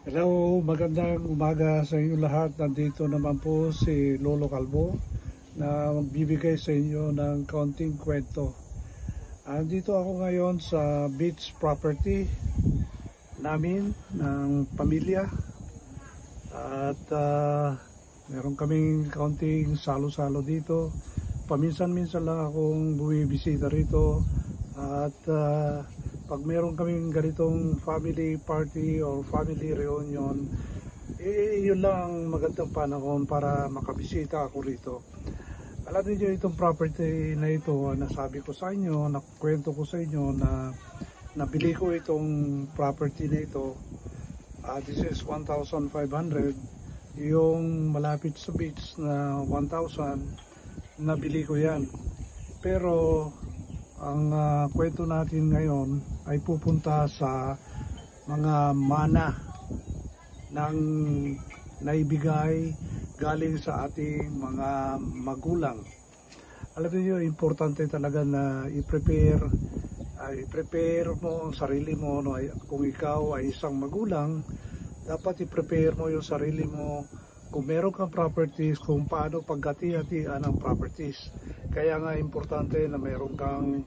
Hello, magandang umaga sa inyo lahat. Nandito naman po si Lolo Calvo na magbibigay sa inyo ng kaunting kwento. Andito ako ngayon sa beach property namin ng pamilya at meron kaming kaunting salo-salo dito. Paminsan-minsan lang akong bumibisita rito at pag meron kaming ganitong family party or family reunion, yun lang ang magandang panahon para makabisita ako rito. Alam niyo itong property na ito, nasabi ko sa inyo, nakwento ko sa inyo na nabili ko itong property na ito. This is 1,500. Yung malapit sa beach na 1,000, nabili ko yan. Pero ang kwento natin ngayon ay pupunta sa mga mana ng naibigay galing sa ating mga magulang. Alam niyo, importante talaga na i-prepare mo ang sarili mo. No? Kung ikaw ay isang magulang, dapat i-prepare mo yung sarili mo kung meron kang properties, kung paano paghati-hatian ang properties. Kaya nga importante na meron kang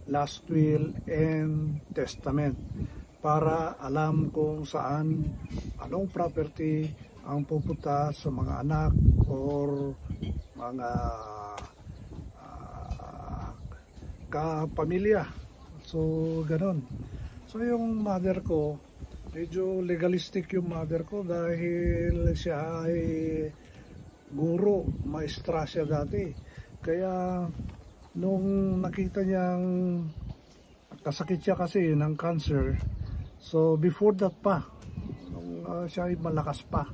last will and testament para alam kung saan, anong property ang pupunta sa mga anak or mga kapamilya. So, ganon. So, yung mother ko, medyo legalistic yung mother ko dahil siya ay guro, maestra siya dati. Kaya nung nakita niyang kasakit siya kasi ng cancer, so before that pa, nung siya ay malakas pa,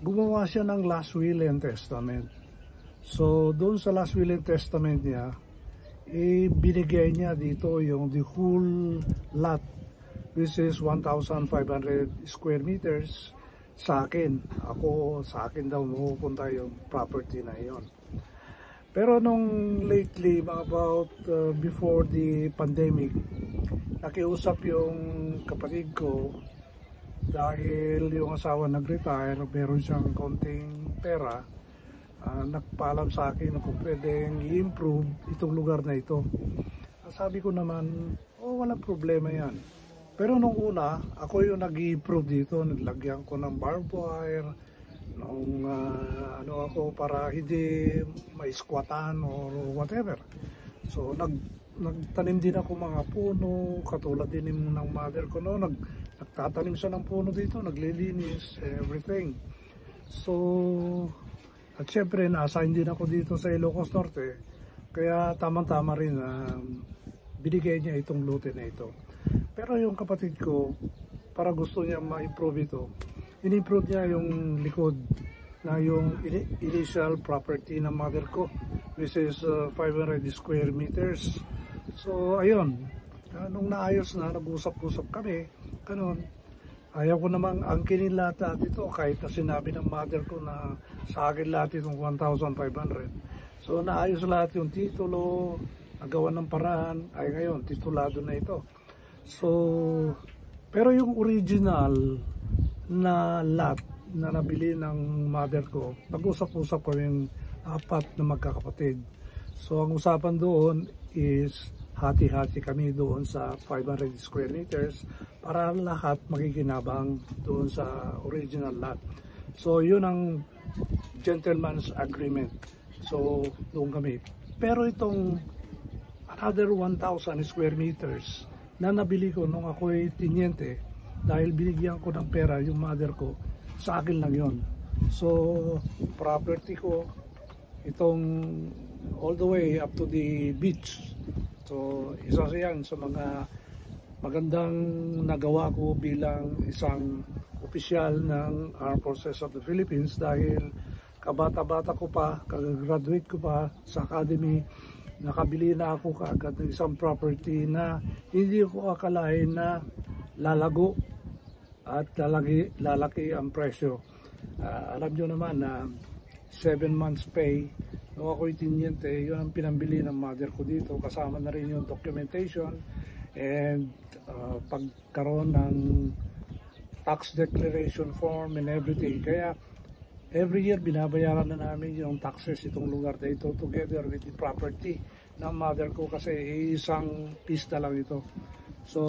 gumawa siya ng last will and testament. So doon sa last will and testament niya, binigay niya dito yung the whole lot, which is 1,500 square meters sa akin. Sa akin daw mapupunta yung property na yon. Pero nung lately, about before the pandemic, nakiusap yung kapatid ko dahil yung asawa nag-retire, meron siyang konting pera, nagpaalam sa akin na kung pwedeng i-improve itong lugar na ito. Sabi ko naman, walang problema yan. Pero nung una, ako yung nag-i-improve dito, naglagyan ko ng barbed wire, nung ako para hindi ma-squatan or whatever. So nagtanim din ako mga puno, katulad din ng mother ko, no? Nagtatanim siya ng puno dito, naglilinis, everything. So at syempre na-assign din ako dito sa Ilocos Norte, kaya tamang-tama rin na binigay niya itong lote na ito. Pero yung kapatid ko, para gusto niya ma-improve ito, in-improve niya yung likod na yung initial property ng mother ko, which is 500 square meters. So ayun, nung naayos na, nag-usap-usap kami, ganun. Ayaw ko namang angkinin lahat ito, kahit na sinabi ng mother ko na sa akin lahat itong 1,500. So naayos lahat yung titulo, nagawa ng paraan, ay ngayon, titulado na ito. So, pero yung original na lot na nabili ng mother ko, nag-usap-usap kaming apat na magkakapatid. So ang usapan doon is hati-hati kami doon sa 500 square meters para lahat makikinabang doon sa original lot. So yun ang gentleman's agreement. So doon kami. Pero itong another 1,000 square meters na nabili ko nung ako'y tinyente, dahil binigyan ko ng pera yung mother ko, sa akin lang yon. So property ko itong all the way up to the beach. So isa yan sa mga magandang nagawa ko bilang isang opisyal ng Armed Forces of the Philippines, dahil kabata-bata ko pa, kag-graduate ko pa sa academy, nakabili na ako kaagad ng isang property na hindi ko akalain na lalago at lalaki ang presyo. Alam nyo naman na 7 months pay nung ako'y tinyente, yun ang pinambili ng mother ko dito, kasama na rin yung documentation and pagkaroon ng tax declaration form and everything. Kaya every year binabayaran na namin yung taxes itong lugar na ito together with the property ng mother ko kasi isang pista lang ito. So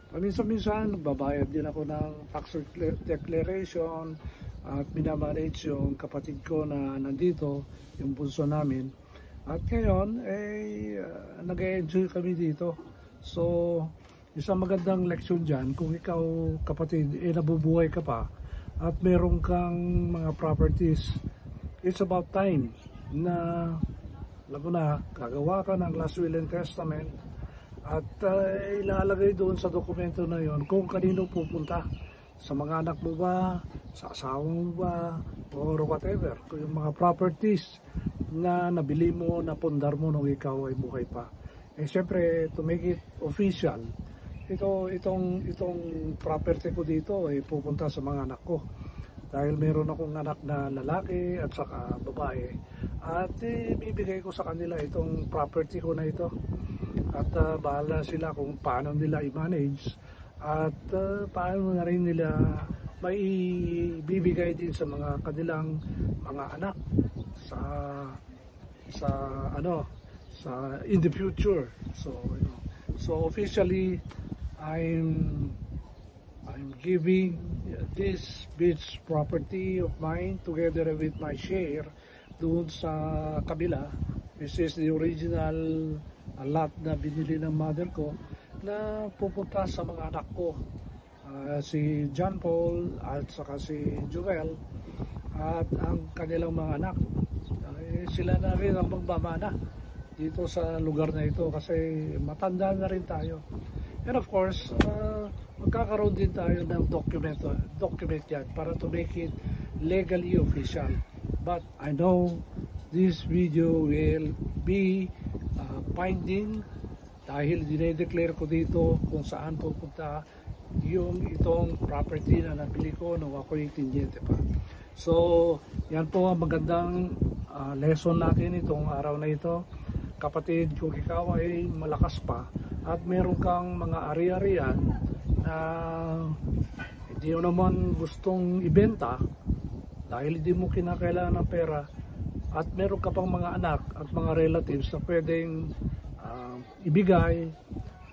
paminsan-minsan nagbabayad din ako ng tax declaration at minamanage yung kapatid ko na nandito, yung bunso namin. At ngayon nag-enjoy kami dito. So isang magandang leksyon dyan kung ikaw kapatid nabubuhay ka pa at meron kang mga properties, it's about time na alam mo na, gagawa ka ng last will and testament at ilalagay doon sa dokumento na yon kung kanino pupunta, sa mga anak mo ba, sa asawa mo ba, or whatever, kung yung mga properties na nabili mo, napundar mo nung ikaw ay buhay pa. Siyempre, to make it official, itong property ko dito ay pupunta sa mga anak ko dahil meron akong anak na lalaki at saka babae at bibigay ko sa kanila itong property ko na ito at bahala sila kung paano nila i-manage at paano na rin nila may bibigay din sa mga kanilang mga anak sa in the future. So officially I'm giving this beach property of mine together with my share doon sa kabila. This is the original lot na binili ng mother ko na pupunta sa mga anak ko, si John Paul at saka si Joel at ang kanilang mga anak. Sila na rin ang magmamana dito sa lugar na ito kasi matanda na rin tayo. And of course, magkakaroon din tayo ng document yan para to make it legally official. But I know this video will be binding dahil dinedeclare ko dito kung saan pupunta yung itong property na nabili ko nung ako'y tinyente pa. So, yan po ang magandang lesson natin itong araw na ito. Kapatid, kung ikaw ay malakas pa at meron kang mga ari-arian na hindi mo naman gustong ibenta dahil hindi mo kinakailangan ng pera at meron ka pang mga anak at mga relatives na pwedeng ibigay,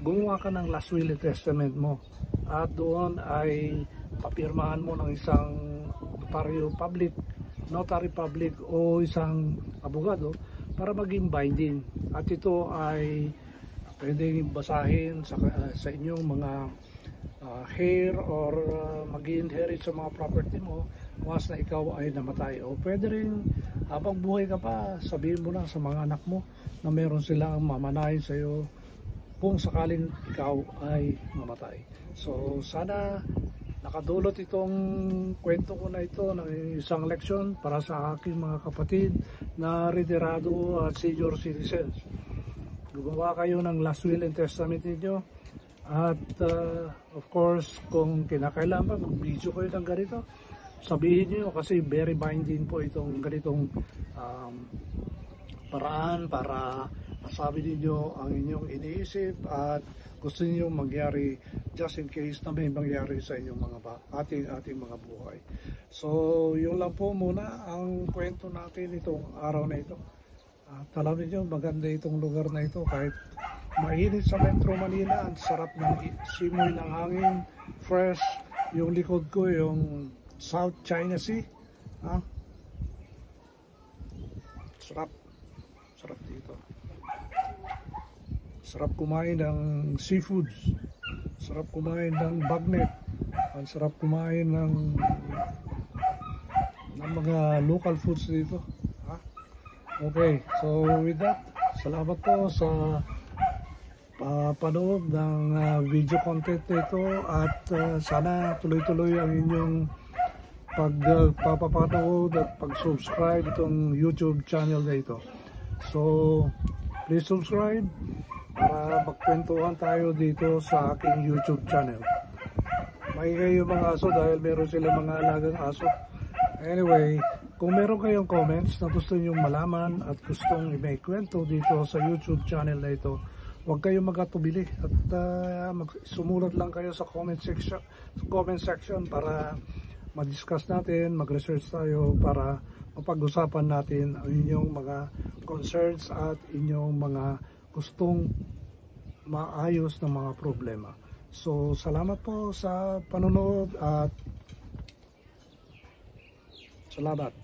gumawa ka ng last will and testament mo at doon ay papirmahan mo ng isang notary public o isang abogado para maging binding at ito ay pwedeng basahin sa inyong mga heir or mag-inherit sa mga property mo once na ikaw ay namatay. O pwede rin habang buhay ka pa, sabihin mo lang sa mga anak mo na meron silang mamanahin sa iyo kung sakaling ikaw ay mamatay. So sana nakadulot itong kwento ko na ito ng isang leksyon para sa aking mga kapatid na retirado at senior citizens. Gumawa kayo ng last will and testament ninyo at of course kung kinakailangan mag-video kayo ng ganito, sabihin niyo kasi very binding po itong ganitong paraan para masabi niyo ang inyong iniisip at gusto niyo mangyari just in case na may mangyari sa inyong mga ating mga buhay. So yun lang po muna ang kwento natin itong araw na ito. At alam niyo maganda itong lugar na ito kahit mainit sa Metro Manila, ang sarap ng simoy ng hangin, fresh. Yung likod ko yung South China Sea. Sarap dito. Sarap kumain ng seafoods. Sarap kumain ng bagnet. Ang sarap kumain ng mga local foods dito. Okay, so with that, salamat po sa panood ng video content nito at sana tuloy-tuloy ang inyong pagpapanood at pag-subscribe itong YouTube channel na ito. So please subscribe para magkwentuhan tayo dito sa aking YouTube channel. Maingay yung mga aso dahil meron sila mga alagang aso. Anyway, kung meron kayong comments na gusto nyong malaman at gustong i-make kwento dito sa YouTube channel na ito, huwag kayong magatubili at sumulat lang kayo sa comment section para ma-discuss natin, mag-research tayo para mapag-usapan natin ang inyong mga concerns at inyong mga gustong maayos ng mga problema. So, salamat po sa panonood at salamat.